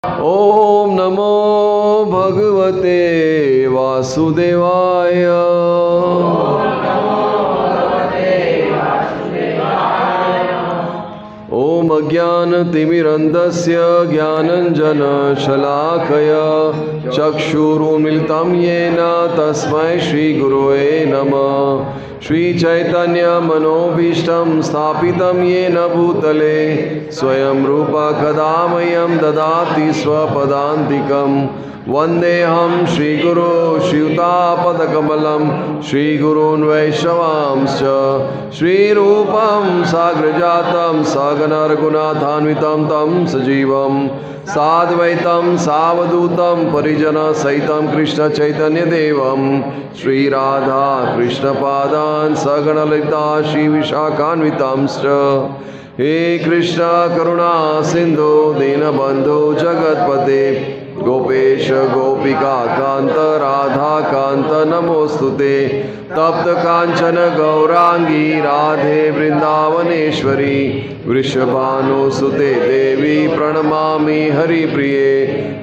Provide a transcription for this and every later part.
ओम नमो भगवते वासुदेवाय। ओम अज्ञानतिमिरन्धस्य ज्ञानञ्जनशलाकया चक्षुरुन्मिलितं येन तस्मै श्रीगुरवे नमः। श्रीचैतन्यमनोभीष्टं स्थापितं येन भूतले स्वयं रूप कदा मह्यं ददाति स्वपदान्तिकं। वन्देऽहं श्रीगुरो श्रीयुतापदकमलं श्रीगुरून् वैष्णवांश्च श्रीरूपं साग्रजातं सगणरघुनाथान्वितं तं सजीवं साद्वैतं सावधूतं परिजनसहितं कृष्णचैतन्यदेवं श्रीराधा कृष्णपादान् सगणललिता श्रीविशाखान्वितांश्च। हे कृष्ण करुणा सिंधु दीनबंधु जगत्पते गोपेश गोपिका कांत राधा कांत नमोस्तुते। तप्त कांचन गौरांगी राधे वृंदावनेश्वरी वृषभानुसुते देवी प्रणमामि हरिप्रिये।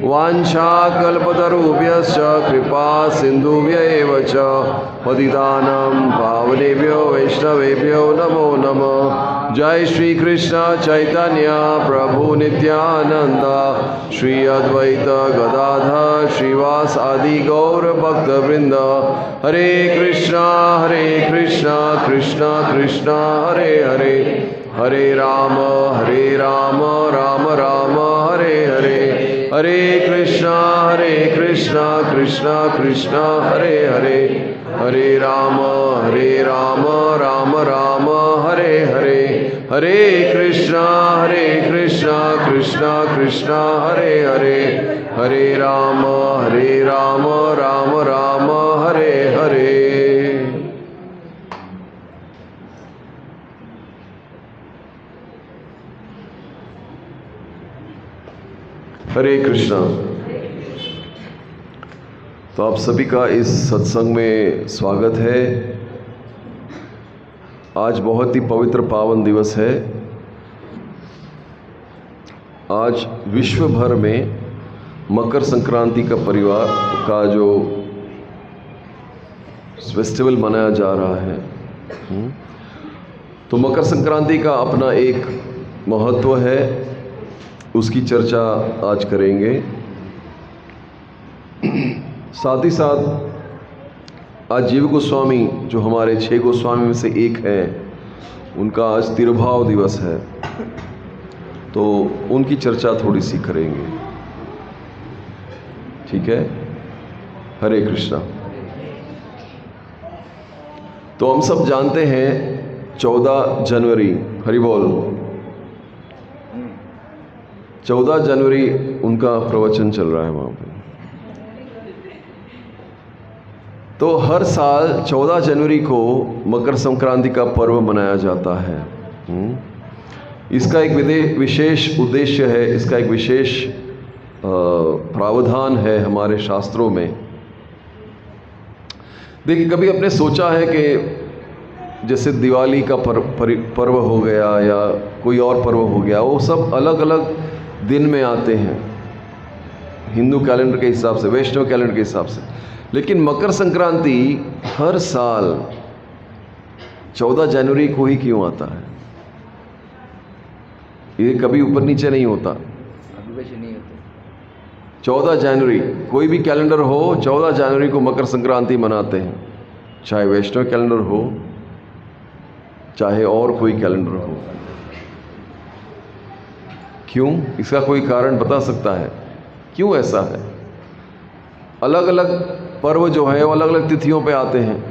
वाञ्छाकल्पतरुभ्यश्च कृपा सिन्धुभ्यैव च पतितानां पावनेभ्यो वैष्णवेभ्यो नमो नमः। जय श्री कृष्ण चैतन्य प्रभु नित्यानंद श्री अद्वैत गदाधर श्रीवास आदि गौर भक्त वृंद। हरे कृष्णा कृष्णा कृष्णा हरे हरे हरे राम राम राम हरे हरे। हरे कृष्णा कृष्णा कृष्णा हरे हरे हरे राम राम राम हरे हरे। हरे कृष्णा कृष्णा कृष्णा हरे हरे हरे राम राम राम हरे हरे। हरे कृष्णा। तो आप सभी का इस सत्संग में स्वागत है। आज बहुत ही पवित्र पावन दिवस है। आज विश्व भर में मकर संक्रांति का परिवार का जो फेस्टिवल मनाया जा रहा है। तो मकर संक्रांति का अपना एक महत्व है, उसकी चर्चा आज करेंगे। साथ ही साथ आज जीव गोस्वामी जो हमारे 6 गोस्वामी में से एक हैं, उनका आज तिरुभाव दिवस है, तो उनकी चर्चा थोड़ी सी करेंगे। ठीक है। हरे कृष्णा। तो हम सब जानते हैं 14 जनवरी, हरि बोल, 14 जनवरी उनका प्रवचन चल रहा है वहाँ पे। तो हर साल 14 जनवरी को मकर संक्रांति का पर्व मनाया जाता है। इसका एक विशेष उद्देश्य है, इसका एक विशेष प्रावधान है हमारे शास्त्रों में। देखिए, कभी आपने सोचा है कि जैसे दिवाली का पर्व हो गया या कोई और पर्व हो गया, वो सब अलग अलग दिन में आते हैं हिंदू कैलेंडर के हिसाब से, वैष्णव कैलेंडर के हिसाब से। लेकिन मकर संक्रांति हर साल 14 जनवरी को ही क्यों आता है? ये कभी ऊपर नीचे नहीं होता। 14 जनवरी कोई भी कैलेंडर हो, 14 जनवरी को मकर संक्रांति मनाते हैं, चाहे वैष्णव कैलेंडर हो चाहे और कोई कैलेंडर हो। क्यों? इसका कोई कारण बता सकता है क्यों ऐसा है? अलग अलग पर्व जो है वो अलग अलग तिथियों पे आते हैं।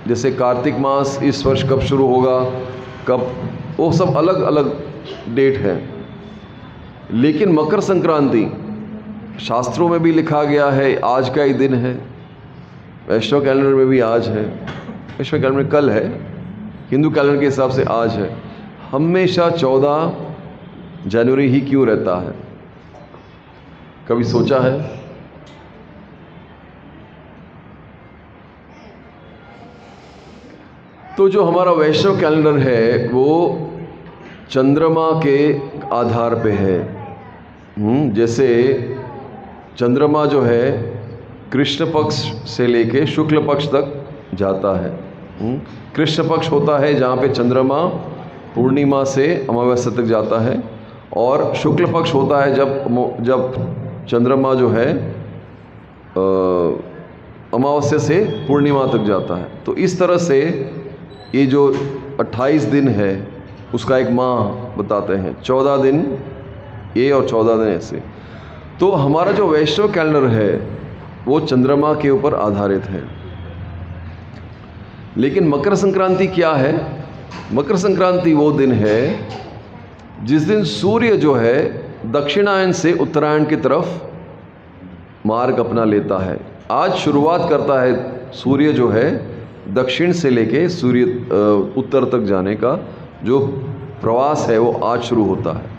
जैसे कार्तिक मास इस वर्ष कब शुरू होगा, कब, वो सब अलग अलग डेट है। लेकिन मकर संक्रांति शास्त्रों में भी लिखा गया है आज का ही दिन है, वैष्णव कैलेंडर में भी आज है, वैष्णव कैलेंडर में कल है, हिंदू कैलेंडर के हिसाब से आज है। हमेशा 14 जनवरी ही क्यों रहता है? कभी सोचा है? तो जो हमारा वैष्णव कैलेंडर है वो चंद्रमा के आधार पे है। जैसे चंद्रमा जो है कृष्ण पक्ष से लेके शुक्ल पक्ष तक जाता है। कृष्ण पक्ष होता है जहाँ पे चंद्रमा पूर्णिमा से अमावस्या तक जाता है, और शुक्ल पक्ष होता है जब चंद्रमा जो है अमावस्या से पूर्णिमा तक जाता है। तो इस तरह से ये जो 28 दिन है उसका एक माह बताते हैं, 14 दिन ये और 14 दिन ऐसे। तो हमारा जो वैष्णव कैलेंडर है वो चंद्रमा के ऊपर आधारित है। लेकिन मकर संक्रांति क्या है? मकर संक्रांति वो दिन है जिस दिन सूर्य जो है दक्षिणायन से उत्तरायण की तरफ मार्ग अपना लेता है। आज शुरुआत करता है सूर्य जो है दक्षिण से लेके सूर्य उत्तर तक जाने का जो प्रवास है वो आज शुरू होता है।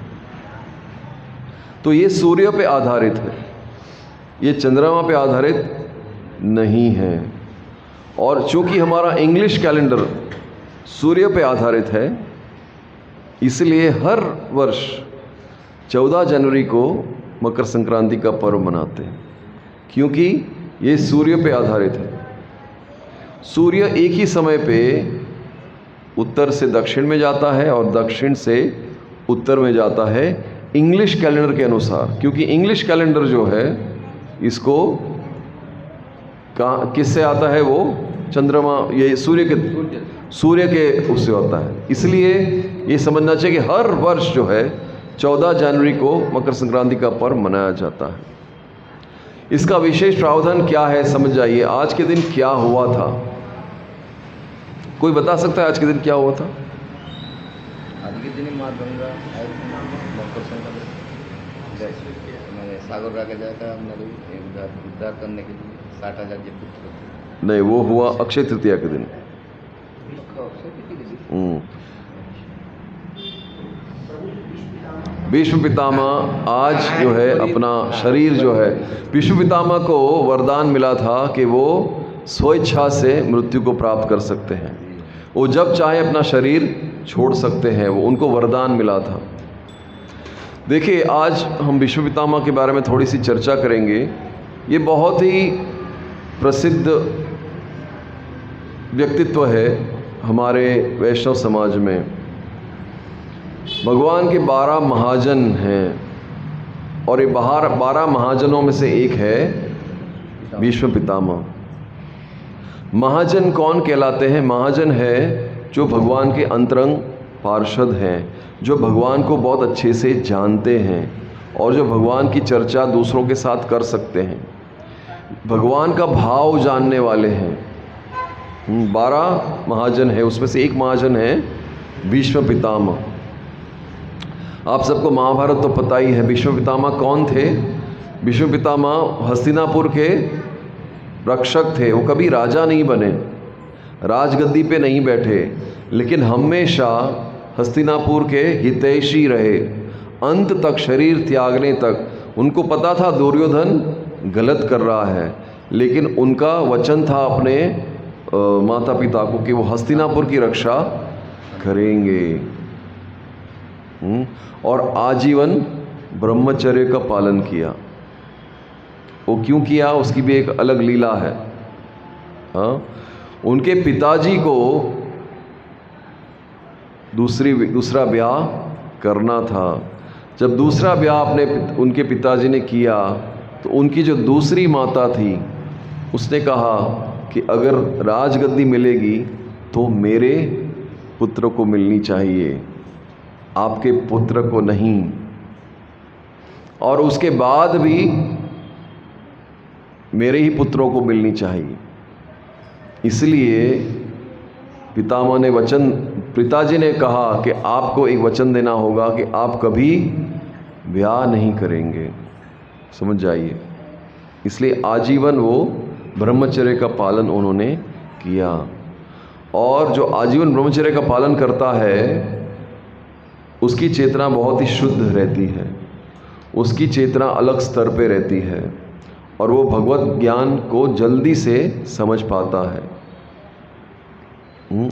तो ये सूर्य पे आधारित है, ये चंद्रमा पे आधारित नहीं है। और चूंकि हमारा इंग्लिश कैलेंडर सूर्य पे आधारित है, इसलिए हर वर्ष 14 जनवरी को मकर संक्रांति का पर्व मनाते हैं, क्योंकि ये सूर्य पे आधारित है। सूर्य एक ही समय पे उत्तर से दक्षिण में जाता है और दक्षिण से उत्तर में जाता है इंग्लिश कैलेंडर के अनुसार, क्योंकि इंग्लिश कैलेंडर जो है इसको किससे आता है? वो चंद्रमा, ये सूर्य के उससे होता है। इसलिए ये समझना चाहिए कि हर वर्ष जो है 14 जनवरी को मकर संक्रांति का पर्व मनाया जाता है। इसका विशेष प्रावधान क्या है समझ जाइए। आज के दिन क्या हुआ था? कोई बता सकता है आज के दिन क्या हुआ था? आज के दिन माँ गंगा मकर संक्रांति सागर आगे जाकर उद्धार करने के लिए 60,000 पुत्र। नहीं, वो हुआ अक्षय तृतीया के दिन। भीष्म पितामह आज जो है अपना शरीर जो है, भीष्म पितामह को वरदान मिला था कि वो स्वेच्छा से मृत्यु को प्राप्त कर सकते हैं, वो जब चाहे अपना शरीर छोड़ सकते हैं, वो उनको वरदान मिला था। देखिए, आज हम भीष्म पितामह के बारे में थोड़ी सी चर्चा करेंगे। ये बहुत ही प्रसिद्ध व्यक्तित्व है हमारे वैष्णव समाज में। भगवान के 12 महाजन हैं और ये 12 महाजनों में से एक है भीष्म पितामह। महाजन कौन कहलाते हैं? महाजन है जो भगवान के अंतरंग पार्षद हैं, जो भगवान को बहुत अच्छे से जानते हैं और जो भगवान की चर्चा दूसरों के साथ कर सकते हैं, भगवान का भाव जानने वाले हैं। 12 महाजन है, उसमें से एक महाजन है भीष्म पितामह। आप सबको महाभारत तो पता ही है। भीष्म पितामह कौन थे? भीष्म पितामह हस्तिनापुर के रक्षक थे। वो कभी राजा नहीं बने, राजगद्दी पे नहीं बैठे, लेकिन हमेशा हस्तिनापुर के हितैषी रहे अंत तक, शरीर त्यागने तक। उनको पता था दुर्योधन गलत कर रहा है, लेकिन उनका वचन था अपने माता पिता को कि वो हस्तिनापुर की रक्षा करेंगे। और आजीवन ब्रह्मचर्य का पालन किया। वो क्यों किया, उसकी भी एक अलग लीला है। हाँ, उनके पिताजी को दूसरा ब्याह करना था। जब दूसरा ब्याह उनके पिताजी ने किया तो उनकी जो दूसरी माता थी उसने कहा कि अगर राजगद्दी मिलेगी तो मेरे पुत्र को मिलनी चाहिए, आपके पुत्र को नहीं। और उसके बाद भी मेरे ही पुत्रों को मिलनी चाहिए। इसलिए पिताजी ने कहा कि आपको एक वचन देना होगा कि आप कभी ब्याह नहीं करेंगे। समझ जाइए। इसलिए आजीवन वो ब्रह्मचर्य का पालन उन्होंने किया। और जो आजीवन ब्रह्मचर्य का पालन करता है उसकी चेतना बहुत ही शुद्ध रहती है, उसकी चेतना अलग स्तर पे रहती है और वो भगवत ज्ञान को जल्दी से समझ पाता है।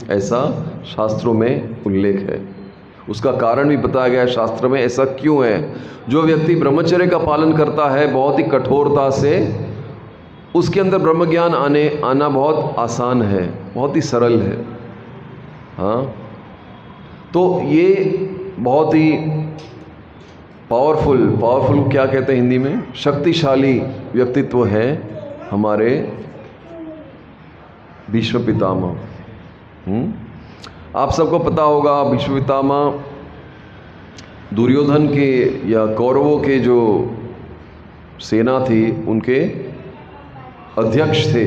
ऐसा शास्त्रों में उल्लेख है। उसका कारण भी बताया गया है शास्त्र में, ऐसा क्यों है। जो व्यक्ति ब्रह्मचर्य का पालन करता है बहुत ही कठोरता से, उसके अंदर ब्रह्म ज्ञान आना बहुत आसान है, बहुत ही सरल है। हाँ, तो ये बहुत ही पावरफुल क्या कहते हैं हिंदी में, शक्तिशाली व्यक्तित्व है हमारे भीष्म पितामह। आप सबको पता होगा भीष्म पितामह दुर्योधन के या कौरवों के जो सेना थी उनके अध्यक्ष थे,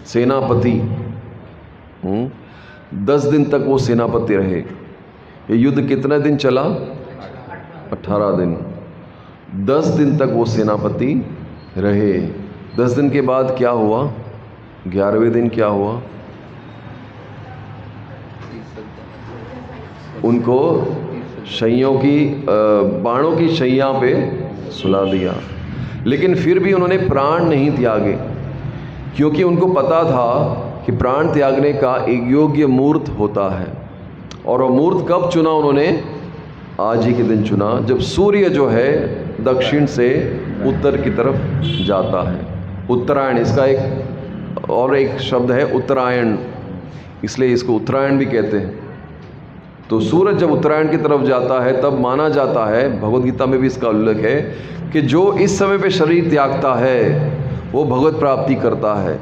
सेनापति। 10 दिन तक वो सेनापति रहे। ये युद्ध कितने दिन चला? 18 दिन। 10 दिन तक वो सेनापति रहे। 10 दिन के बाद क्या हुआ? 11वें दिन क्या हुआ? उनको शैयों की बाणों की शैया पे सुला दिया। लेकिन फिर भी उन्होंने प्राण नहीं त्यागे, क्योंकि उनको पता था कि प्राण त्यागने का एक योग्य मुहूर्त होता है। और वो मुहूर्त कब चुना उन्होंने? आज ही के दिन चुना, जब सूर्य जो है दक्षिण से उत्तर की तरफ जाता है। उत्तरायण, इसका एक शब्द है उत्तरायण, इसलिए इसको उत्तरायण भी कहते हैं। तो सूरज जब उत्तरायण की तरफ जाता है तब माना जाता है, भगवद गीता में भी इसका उल्लेख है, कि जो इस समय पे शरीर त्यागता है वो भगवत प्राप्ति करता है,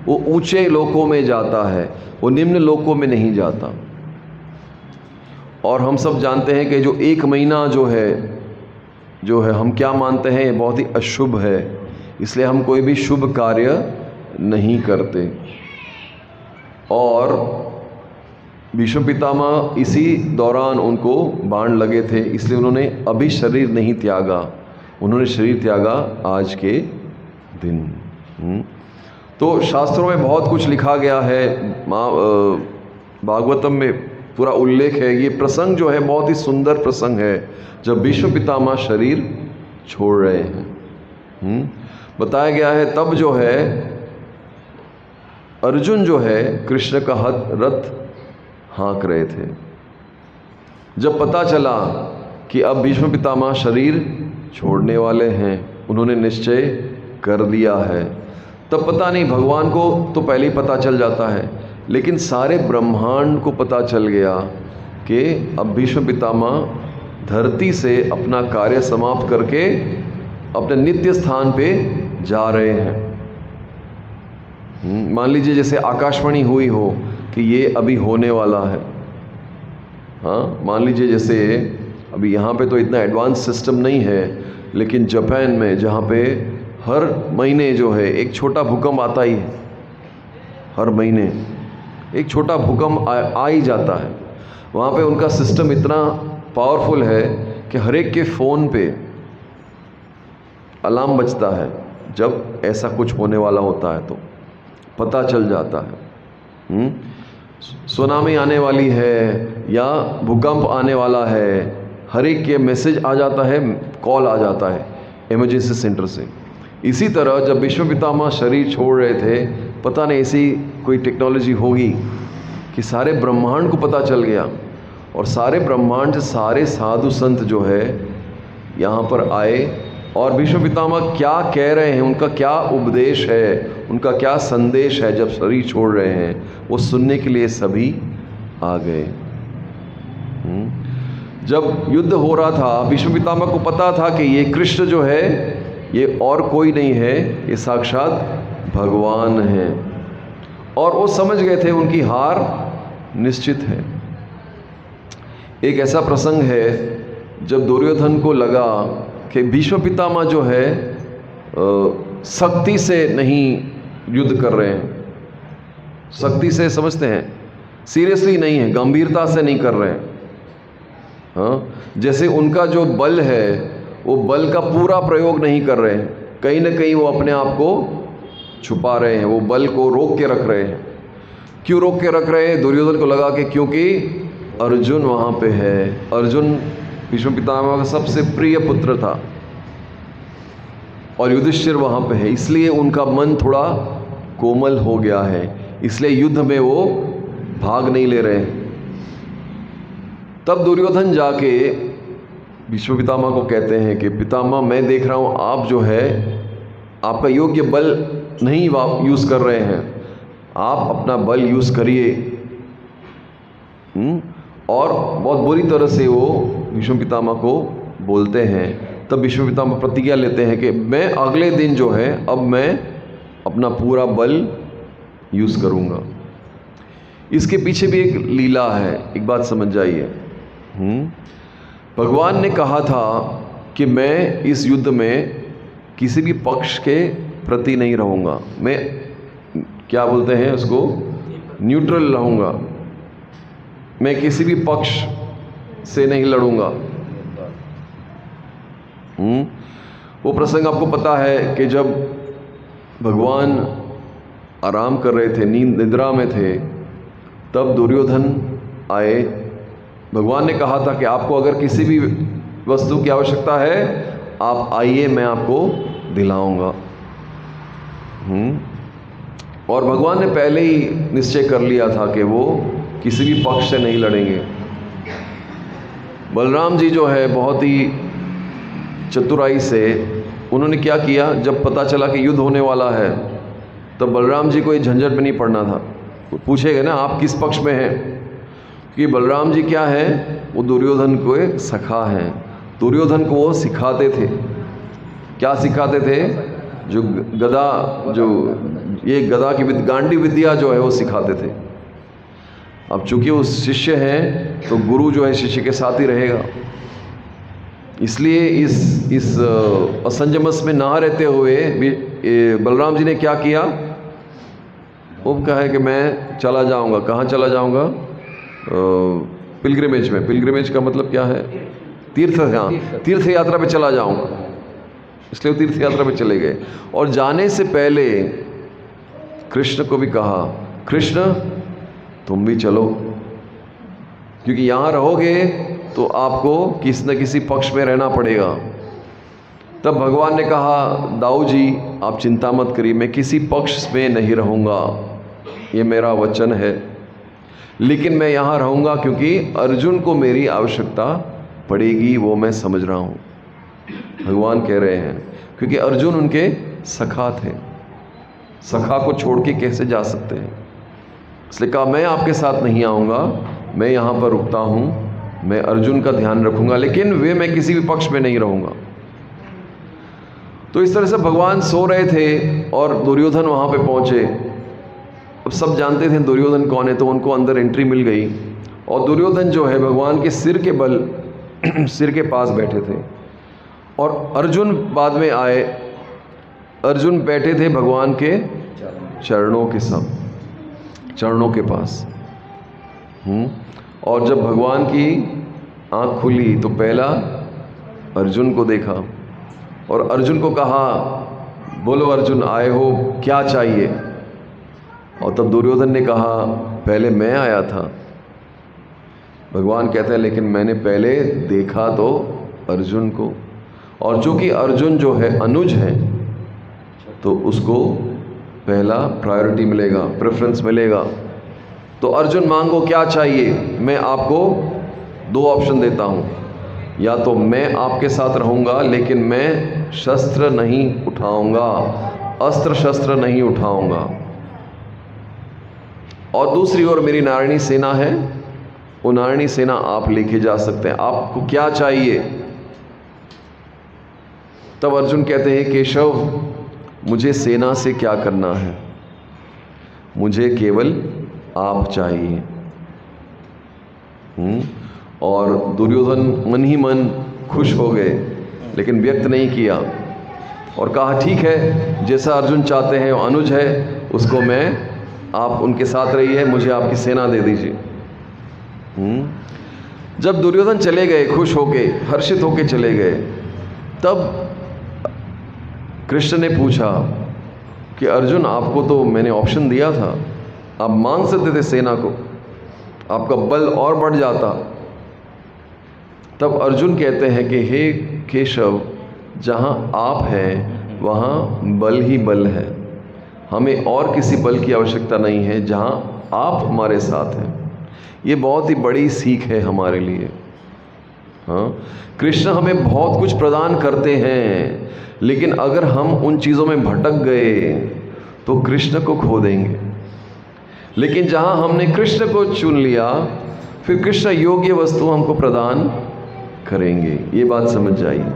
वो ऊंचे लोकों में जाता है, वो निम्न लोकों में नहीं जाता। और हम सब जानते हैं कि जो 1 महीना जो है हम क्या मानते हैं, ये बहुत ही अशुभ है, इसलिए हम कोई भी शुभ कार्य नहीं करते। और भीष्म पितामह इसी दौरान उनको बाण लगे थे, इसलिए उन्होंने अभी शरीर नहीं त्यागा, उन्होंने शरीर त्यागा आज के दिन। तो शास्त्रों में बहुत कुछ लिखा गया है, भागवतम में पूरा उल्लेख है। ये प्रसंग जो है बहुत ही सुंदर प्रसंग है, जब भीष्म पितामह शरीर छोड़ रहे हैं। बताया गया है तब जो है अर्जुन जो है कृष्ण का रथ हाँक रहे थे। जब पता चला कि अब भीष्म पितामह शरीर छोड़ने वाले हैं, उन्होंने निश्चय कर दिया है, तब पता नहीं, भगवान को तो पहले ही पता चल जाता है, लेकिन सारे ब्रह्मांड को पता चल गया कि अब भीष्म पितामह धरती से अपना कार्य समाप्त करके अपने नित्य स्थान पे जा रहे हैं। मान लीजिए जैसे आकाशवाणी हुई हो कि ये अभी होने वाला है। हाँ, मान लीजिए जैसे अभी यहाँ पे तो इतना एडवांस सिस्टम नहीं है, लेकिन जापान में जहाँ पे हर महीने जो है एक छोटा भूकंप आता ही है, हर महीने एक छोटा भूकंप आ ही जाता है। वहाँ पे उनका सिस्टम इतना पावरफुल है कि हर एक के फ़ोन पे अलार्म बजता है, जब ऐसा कुछ होने वाला होता है तो पता चल जाता है। सुनामी आने वाली है या भूकंप आने वाला है, हर एक के मैसेज आ जाता है, कॉल आ जाता है इमरजेंसी सेंटर से। इसी तरह जब भीष्म पितामह शरीर छोड़ रहे थे, पता नहीं ऐसी कोई टेक्नोलॉजी होगी कि सारे ब्रह्मांड को पता चल गया, और सारे ब्रह्मांड से सारे साधु संत जो है यहाँ पर आए, और भीष्म पितामह क्या कह रहे हैं, उनका क्या उपदेश है, उनका क्या संदेश है जब शरीर छोड़ रहे हैं, वो सुनने के लिए सभी आ गए। जब युद्ध हो रहा था, भीष्म पितामह को पता था कि ये कृष्ण जो है ये और कोई नहीं है, ये साक्षात भगवान है, और वो समझ गए थे उनकी हार निश्चित है। एक ऐसा प्रसंग है जब दुर्योधन को लगा कि भीष्म पितामह जो है शक्ति से नहीं युद्ध कर रहे हैं, शक्ति से समझते हैं, सीरियसली नहीं है, गंभीरता से नहीं कर रहे हैं। हाँ, जैसे उनका जो बल है वो बल का पूरा प्रयोग नहीं कर रहे हैं, कहीं ना कहीं वो अपने आप को छुपा रहे हैं, वो बल को रोक के रख रहे हैं। क्यों रोक के रख रहे हैं? दुर्योधन को लगा कि क्योंकि अर्जुन वहाँ पे है, अर्जुन भीष्म पितामह का सबसे प्रिय पुत्र था और युधिष्ठिर वहाँ पे है, इसलिए उनका मन थोड़ा कोमल हो गया है, इसलिए युद्ध में वो भाग नहीं ले रहे हैं। तब दुर्योधन जाके भीष्म पितामह को कहते हैं कि पितामह, मैं देख रहा हूँ आप जो है आपका योग्य बल नहीं यूज़ कर रहे हैं, आप अपना बल यूज़ करिए। और बहुत बुरी तरह से वो भीष्म पितामह को बोलते हैं। तब भीष्म पितामह प्रतिज्ञा लेते हैं कि मैं अगले दिन जो है अब मैं अपना पूरा बल यूज़ करूँगा। इसके पीछे भी एक लीला है, एक बात समझ जाइए। भगवान ने कहा था कि मैं इस युद्ध में किसी भी पक्ष के प्रति नहीं रहूँगा, मैं क्या बोलते हैं उसको, न्यूट्रल रहूँगा, मैं किसी भी पक्ष से नहीं लड़ूंगा। वो प्रसंग आपको पता है कि जब भगवान आराम कर रहे थे, निद्रा में थे, तब दुर्योधन आए। भगवान ने कहा था कि आपको अगर किसी भी वस्तु की आवश्यकता है आप आइए, मैं आपको दिलाऊंगा। और भगवान ने पहले ही निश्चय कर लिया था कि वो किसी भी पक्ष से नहीं लड़ेंगे। बलराम जी जो है बहुत ही चतुराई से उन्होंने क्या किया, जब पता चला कि युद्ध होने वाला है तब बलराम जी को ये झंझट में नहीं पड़ना था। पूछेगा ना आप किस पक्ष में हैं, कि बलराम जी क्या है, वो दुर्योधन को एक सखा हैं। दुर्योधन को वो सिखाते थे, क्या सिखाते थे, जो गदा, जो ये गदा की गांडी विद्या जो है वो सिखाते थे। अब चूंकि वो शिष्य हैं तो गुरु जो है शिष्य के साथ ही रहेगा, इसलिए इस असंजमस में ना रहते हुए बलराम जी ने क्या किया, वो कहा है कि मैं चला जाऊंगा। कहाँ चला जाऊंगा, पिलग्रिमेज में। पिलग्रिमेज का मतलब क्या है, तीर्थ यात्रा पे चला जाऊंगा, इसलिए वो तीर्थ यात्रा पे चले गए। और जाने से पहले कृष्ण को भी कहा, कृष्ण तुम भी चलो, क्योंकि यहाँ रहोगे तो आपको किसी न किसी पक्ष में रहना पड़ेगा। तब भगवान ने कहा, दाऊ जी आप चिंता मत करिए, मैं किसी पक्ष में नहीं रहूँगा, ये मेरा वचन है, लेकिन मैं यहाँ रहूँगा क्योंकि अर्जुन को मेरी आवश्यकता पड़ेगी, वो मैं समझ रहा हूँ। भगवान कह रहे हैं क्योंकि अर्जुन उनके सखा थे, सखा को छोड़ के कैसे जा सकते हैं, इसलिए कहा मैं आपके साथ नहीं आऊँगा, मैं यहाँ पर रुकता हूँ, मैं अर्जुन का ध्यान रखूँगा, लेकिन वे मैं किसी भी पक्ष में नहीं रहूँगा। तो इस तरह से भगवान सो रहे थे और दुर्योधन वहाँ पे पहुँचे। अब सब जानते थे दुर्योधन कौन है, तो उनको अंदर एंट्री मिल गई। और दुर्योधन जो है भगवान के सिर के बल सिर के पास बैठे थे, और अर्जुन बाद में आए। अर्जुन बैठे थे भगवान के चरणों के सब, चरणों के पास। और जब भगवान की आँख खुली तो पहला अर्जुन को देखा और अर्जुन को कहा, बोलो अर्जुन आए हो, क्या चाहिए। और तब दुर्योधन ने कहा, पहले मैं आया था। भगवान कहते हैं लेकिन मैंने पहले देखा तो अर्जुन को, और चूंकि अर्जुन जो है अनुज है तो उसको पहला प्रायोरिटी मिलेगा, प्रेफरेंस मिलेगा। तो अर्जुन मांगो क्या चाहिए, मैं आपको दो ऑप्शन देता हूँ, या तो मैं आपके साथ रहूँगा लेकिन मैं शस्त्र नहीं उठाऊँगा, अस्त्र शस्त्र नहीं उठाऊँगा, और दूसरी ओर मेरी नारायणी सेना है, वो नारायणी सेना आप लेके जा सकते हैं, आपको क्या चाहिए। तब अर्जुन कहते हैं, केशव मुझे सेना से क्या करना है, मुझे केवल आप चाहिए। और दुर्योधन मन ही मन खुश हो गए, लेकिन व्यक्त नहीं किया, और कहा ठीक है जैसा अर्जुन चाहते हैं, अनुज है, उसको मैं, आप उनके साथ रहिए, मुझे आपकी सेना दे दीजिए। जब दुर्योधन चले गए, खुश होके, हर्षित होके चले गए, तब कृष्ण ने पूछा कि अर्जुन आपको तो मैंने ऑप्शन दिया था, आप मांग सकते थे सेना को, आपका बल और बढ़ जाता। तब अर्जुन कहते हैं कि हे केशव, जहाँ आप हैं वहाँ बल ही बल है, हमें और किसी बल की आवश्यकता नहीं है, जहाँ आप हमारे साथ हैं। ये बहुत ही बड़ी सीख है हमारे लिए। हाँ, कृष्ण हमें बहुत कुछ प्रदान करते हैं, लेकिन अगर हम उन चीज़ों में भटक गए तो कृष्ण को खो देंगे। लेकिन जहाँ हमने कृष्ण को चुन लिया, फिर कृष्ण योग्य वस्तु हमको प्रदान करेंगे। ये बात समझ जाइए।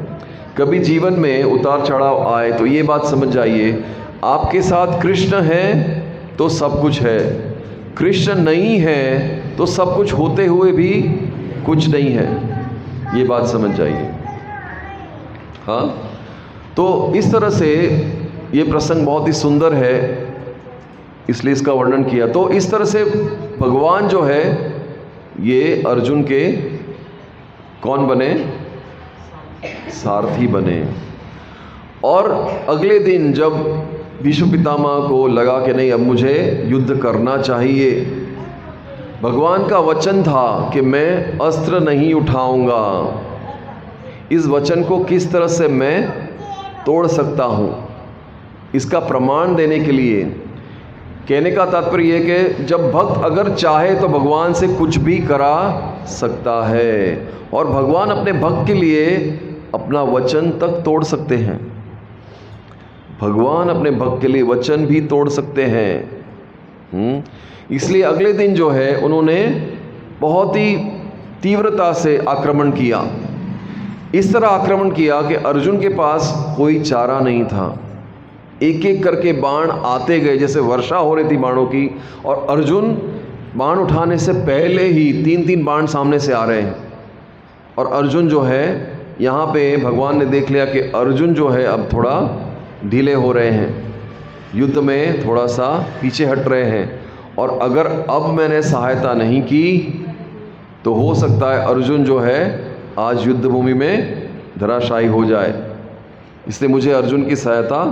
कभी जीवन में उतार चढ़ाव आए तो ये बात समझ जाइए, आपके साथ कृष्ण है तो सब कुछ है, कृष्ण नहीं है तो सब कुछ होते हुए भी कुछ नहीं है। ये बात समझ जाइए। हाँ, तो इस तरह से ये प्रसंग बहुत ही सुंदर है, इसलिए इसका वर्णन किया। तो इस तरह से भगवान जो है ये अर्जुन के कौन बने? सारथी बने। और अगले दिन जब भीष्म पितामह को लगा कि नहीं, अब मुझे युद्ध करना चाहिए, भगवान का वचन था कि मैं अस्त्र नहीं उठाऊंगा। इस वचन को किस तरह से मैं तोड़ सकता हूँ, इसका प्रमाण देने के लिए कहने का तात्पर्य यह कि जब भक्त अगर चाहे तो भगवान से कुछ भी करा सकता है, और भगवान अपने भक्त के लिए अपना वचन तक तोड़ सकते हैं। भगवान अपने भक्त के लिए वचन भी तोड़ सकते हैं। इसलिए अगले दिन जो है उन्होंने बहुत ही तीव्रता से आक्रमण किया। इस तरह आक्रमण किया कि अर्जुन के पास कोई चारा नहीं था। एक एक करके बाण आते गए, जैसे वर्षा हो रही थी बाणों की, और अर्जुन बाण उठाने से पहले ही 3-3 बाण सामने से आ रहे हैं। और अर्जुन जो है यहाँ पे भगवान ने देख लिया कि अर्जुन जो है अब थोड़ा ढीले हो रहे हैं, युद्ध में थोड़ा सा पीछे हट रहे हैं, और अगर अब मैंने सहायता नहीं की तो हो सकता है अर्जुन जो है आज युद्ध भूमि में धराशायी हो जाए। इसलिए मुझे अर्जुन की सहायता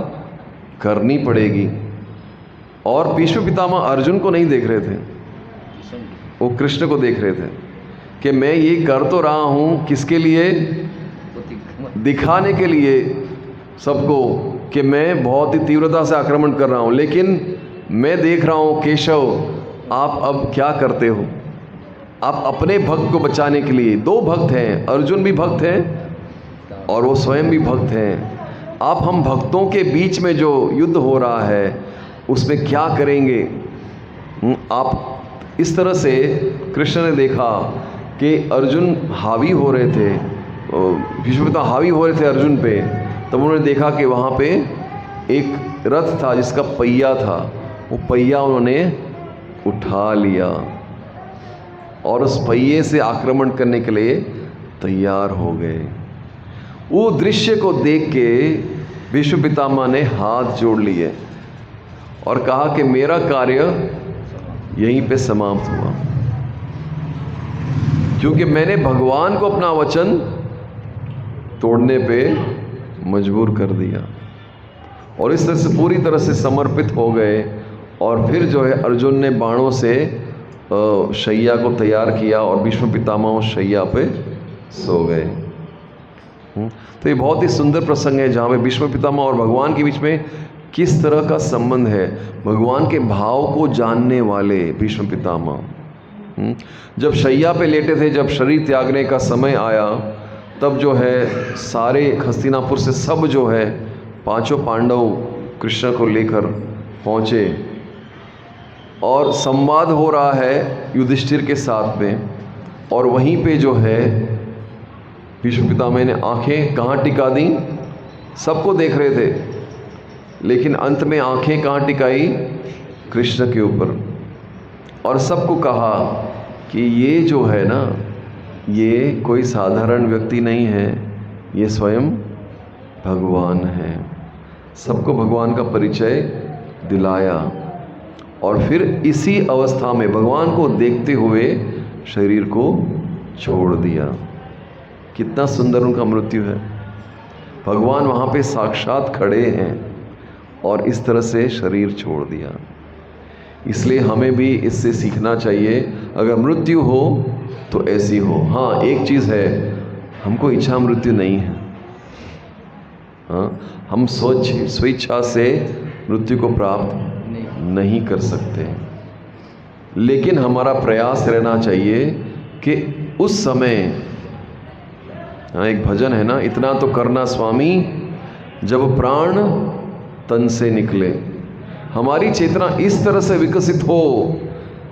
करनी पड़ेगी। और भीष्म पितामह अर्जुन को नहीं देख रहे थे, वो कृष्ण को देख रहे थे कि मैं ये कर तो रहा हूँ किसके लिए? दिखाने के लिए सबको कि मैं बहुत ही तीव्रता से आक्रमण कर रहा हूँ, लेकिन मैं देख रहा हूँ केशव आप अब क्या करते हो। आप अपने भक्त को बचाने के लिए, 2 भक्त हैं, अर्जुन भी भक्त हैं और वो स्वयं भी भक्त हैं। आप हम भक्तों के बीच में जो युद्ध हो रहा है उसमें क्या करेंगे? आप इस तरह से कृष्ण ने देखा कि अर्जुन हावी हो रहे थे, भीष्म पितामह हावी हो रहे थे अर्जुन पे। तब उन्होंने देखा कि वहाँ पे एक रथ था जिसका पहिया था, वो पहिया उन्होंने उठा लिया और उस पहिए से आक्रमण करने के लिए तैयार हो गए। वो दृश्य को देख के भीष्म पितामह ने हाथ जोड़ लिए और कहा कि मेरा कार्य यहीं पे समाप्त हुआ, क्योंकि मैंने भगवान को अपना वचन तोड़ने पे मजबूर कर दिया। और इस तरह से पूरी तरह से समर्पित हो गए। और फिर जो है अर्जुन ने बाणों से शैया को तैयार किया और भीष्म पितामह उस शैया पे सो गए। तो ये बहुत ही सुंदर प्रसंग है जहाँ पे भीष्म पितामह और भगवान के बीच में किस तरह का संबंध है। भगवान के भाव को जानने वाले भीष्म पितामह जब शैया पे लेटे थे, जब शरीर त्यागने का समय आया, तब जो है सारे हस्तिनापुर से सब जो है 5 पांडव कृष्ण को लेकर पहुँचे और संवाद हो रहा है युधिष्ठिर के साथ में। और वहीं पे जो है भीष्म पितामह ने आंखें कहाँ टिका दी? सबको देख रहे थे, लेकिन अंत में आंखें कहाँ टिकाई? कृष्ण के ऊपर। और सबको कहा कि ये जो है ना, ये कोई साधारण व्यक्ति नहीं है, ये स्वयं भगवान है। सबको भगवान का परिचय दिलाया और फिर इसी अवस्था में भगवान को देखते हुए शरीर को छोड़ दिया। कितना सुंदर उनका मृत्यु है। भगवान वहाँ पे साक्षात खड़े हैं और इस तरह से शरीर छोड़ दिया। इसलिए हमें भी इससे सीखना चाहिए, अगर मृत्यु हो तो ऐसी हो। हाँ, एक चीज़ है, हमको इच्छा मृत्यु नहीं है। हाँ, हम स्वेच्छा से मृत्यु को प्राप्त नहीं कर सकते। लेकिन हमारा प्रयास रहना चाहिए कि उस समय, हाँ एक भजन है ना, इतना तो करना स्वामी जब प्राण तन से निकले। हमारी चेतना इस तरह से विकसित हो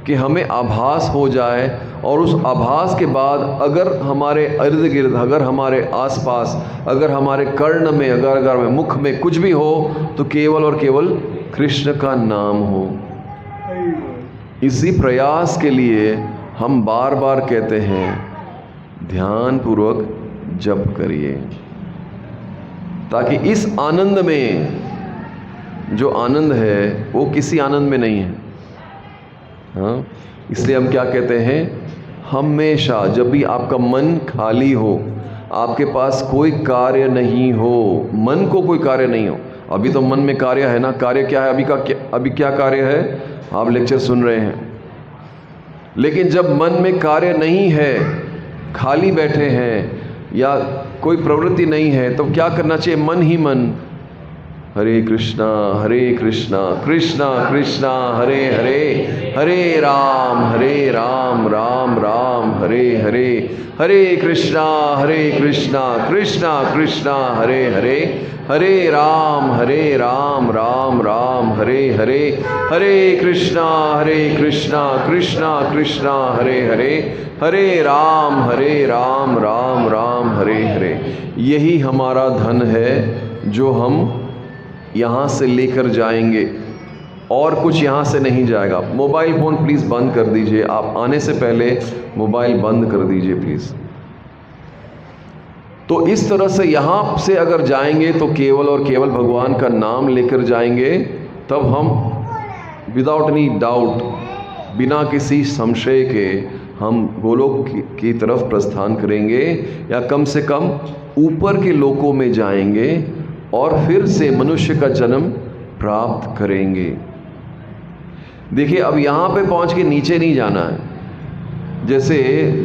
कि हमें आभास हो जाए, और उस आभास के बाद अगर हमारे इर्द गिर्द, अगर हमारे आसपास, अगर हमारे कर्ण में, अगर हमारे मुख में कुछ भी हो तो केवल और केवल कृष्ण का नाम हो। इसी प्रयास के लिए हम बार बार कहते हैं ध्यान पूर्वक जप करिए, ताकि इस आनंद में, जो आनंद है वो किसी आनंद में नहीं है। हाँ, इसलिए हम क्या कहते हैं, हमेशा जब भी आपका मन खाली हो, आपके पास कोई कार्य नहीं हो, मन को कोई कार्य नहीं हो, अभी तो मन में कार्य है ना, कार्य क्या है अभी क्या कार्य है, आप लेक्चर सुन रहे हैं। लेकिन जब मन में कार्य नहीं है, खाली बैठे हैं या कोई प्रवृत्ति नहीं है, तो क्या करना चाहिए, मन ही मन हरे कृष्णा कृष्णा कृष्णा हरे हरे, हरे राम राम राम हरे हरे, हरे कृष्णा कृष्णा कृष्णा हरे हरे, हरे राम राम राम हरे हरे, हरे कृष्णा कृष्णा कृष्णा हरे हरे, हरे राम राम राम हरे हरे। यही हमारा धन है जो हम यहाँ से लेकर जाएंगे, और कुछ यहाँ से नहीं जाएगा। मोबाइल फ़ोन प्लीज़ बंद कर दीजिए, आप आने से पहले मोबाइल बंद कर दीजिए प्लीज़। तो इस तरह से यहाँ से अगर जाएंगे तो केवल और केवल भगवान का नाम लेकर जाएंगे, तब हम विदाउट एनी डाउट, बिना किसी संशय के हम गोलोक की तरफ प्रस्थान करेंगे, या कम से कम ऊपर के लोकों में जाएंगे और फिर से मनुष्य का जन्म प्राप्त करेंगे। देखिए, अब यहाँ पे पहुँच के नीचे नहीं जाना है। जैसे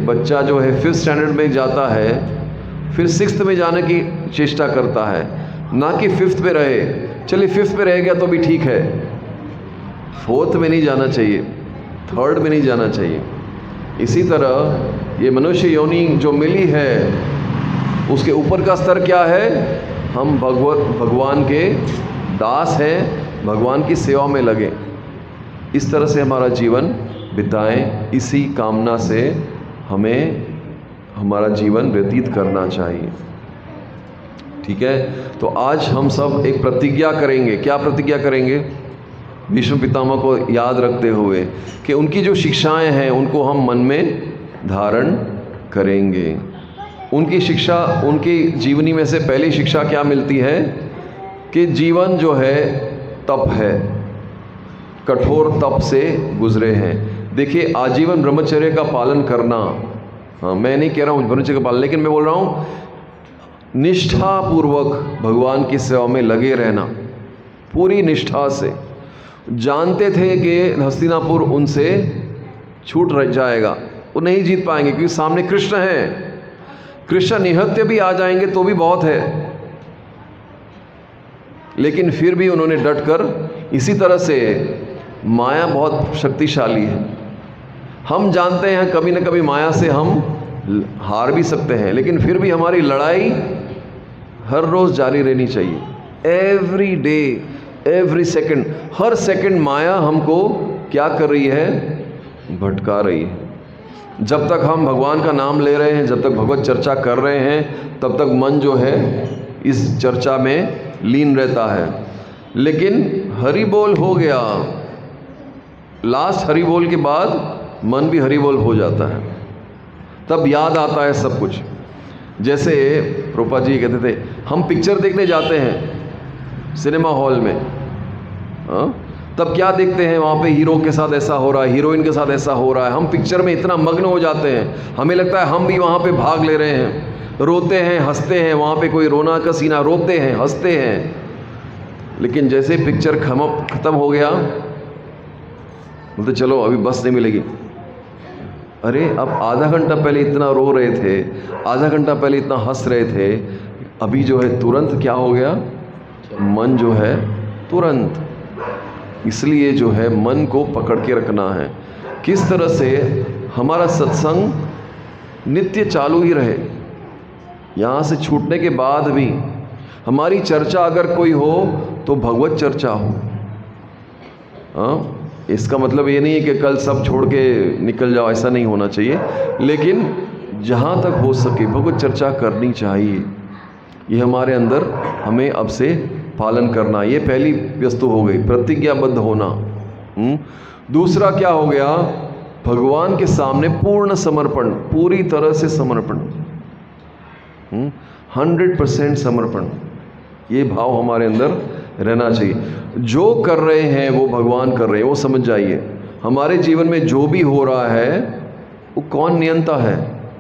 बच्चा जो है 5th स्टैंडर्ड में जाता है, फिर 6th में जाने की चेष्टा करता है, ना कि 5th पे रहे। चलिए 5th पे रह गया तो भी ठीक है, 4th में नहीं जाना चाहिए, 3rd में नहीं जाना चाहिए। इसी तरह ये मनुष्य योनि जो मिली है, उसके ऊपर का स्तर क्या है, हम भगवान के दास हैं, भगवान की सेवा में लगे। इस तरह से हमारा जीवन बिताएं, इसी कामना से हमें हमारा जीवन व्यतीत करना चाहिए। ठीक है, तो आज हम सब एक प्रतिज्ञा करेंगे। क्या प्रतिज्ञा करेंगे? भीष्म पितामह को याद रखते हुए कि उनकी जो शिक्षाएं हैं उनको हम मन में धारण करेंगे। उनकी शिक्षा, उनकी जीवनी में से पहली शिक्षा क्या मिलती है कि जीवन जो है तप है, कठोर तप से गुजरे हैं। देखिए, आजीवन ब्रह्मचर्य का पालन करना, हाँ मैं नहीं कह रहा हूँ ब्रह्मचर्य का पालन, लेकिन मैं बोल रहा हूँ निष्ठापूर्वक भगवान की सेवा में लगे रहना, पूरी निष्ठा से। जानते थे कि हस्तिनापुर उनसे छूट जाएगा, वो नहीं जीत पाएंगे क्योंकि सामने कृष्ण है। कृष्ण निहत्य भी आ जाएंगे तो भी बहुत है, लेकिन फिर भी उन्होंने डटकर, इसी तरह से माया बहुत शक्तिशाली है। हम जानते हैं कभी न कभी माया से हम हार भी सकते हैं, लेकिन फिर भी हमारी लड़ाई हर रोज़ जारी रहनी चाहिए। एवरी डे, एवरी सेकंड, हर सेकंड माया हमको क्या कर रही है? भटका रही है। जब तक हम भगवान का नाम ले रहे हैं, जब तक भगवत चर्चा कर रहे हैं, तब तक मन जो है इस चर्चा में लीन रहता है। लेकिन हरि बोल हो गया, लास्ट हरि बोल के बाद मन भी हरि बोल हो जाता है, तब याद आता है सब कुछ। जैसे प्रभुपाद जी कहते थे, हम पिक्चर देखने जाते हैं सिनेमा हॉल में, हाँ, तब क्या देखते हैं? वहाँ पे हीरो के साथ ऐसा हो रहा है, हीरोइन के साथ ऐसा हो रहा है। हम पिक्चर में इतना मग्न हो जाते हैं, हमें लगता है हम भी वहाँ पे भाग ले रहे हैं, रोते हैं, हंसते हैं, वहाँ पे कोई रोना का सीना, रोते हैं, हंसते हैं। लेकिन जैसे पिक्चर ख़त्म हो गया, बोलते चलो अभी बस नहीं मिलेगी। अरे अब आधा घंटा पहले इतना रो रहे थे, आधा घंटा पहले इतना हंस रहे थे, अभी जो है तुरंत क्या हो गया? मन जो है तुरंत। इसलिए जो है मन को पकड़ के रखना है। किस तरह से हमारा सत्संग नित्य चालू ही रहे, यहाँ से छूटने के बाद भी हमारी चर्चा अगर कोई हो तो भगवत चर्चा हो। हाँ, इसका मतलब ये नहीं है कि कल सब छोड़ के निकल जाओ, ऐसा नहीं होना चाहिए, लेकिन जहाँ तक हो सके भगवत चर्चा करनी चाहिए। ये हमारे अंदर हमें अब से पालन करना, ये पहली वस्तु हो गई, प्रतिज्ञाबद्ध होना। दूसरा क्या हो गया? भगवान के सामने पूर्ण समर्पण, पूरी तरह से समर्पण, 100% समर्पण, ये भाव हमारे अंदर रहना चाहिए। जो कर रहे हैं वो भगवान कर रहे हैं, वो समझ जाइए। हमारे जीवन में जो भी हो रहा है वो कौन नियंता है,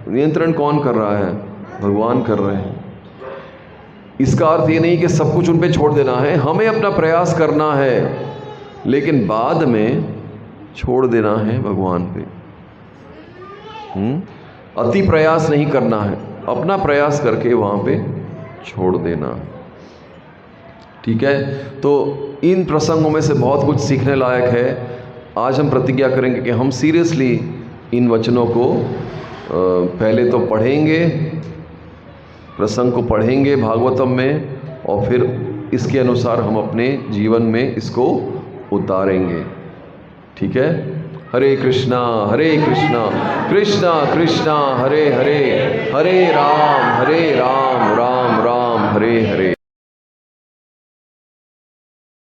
नियंत्रण कौन कर रहा है? भगवान कर रहे हैं। इसका अर्थ ये नहीं कि सब कुछ उन पे छोड़ देना है, हमें अपना प्रयास करना है, लेकिन बाद में छोड़ देना है भगवान पे। अति प्रयास नहीं करना है, अपना प्रयास करके वहाँ पे छोड़ देना। ठीक है, तो इन प्रसंगों में से बहुत कुछ सीखने लायक है। आज हम प्रतिज्ञा करेंगे कि हम सीरियसली इन वचनों को पहले तो पढ़ेंगे, प्रसंग को पढ़ेंगे भागवतम में, और फिर इसके अनुसार हम अपने जीवन में इसको उतारेंगे। ठीक है? हरे कृष्णा कृष्णा कृष्णा हरे हरे, हरे राम राम राम हरे हरे।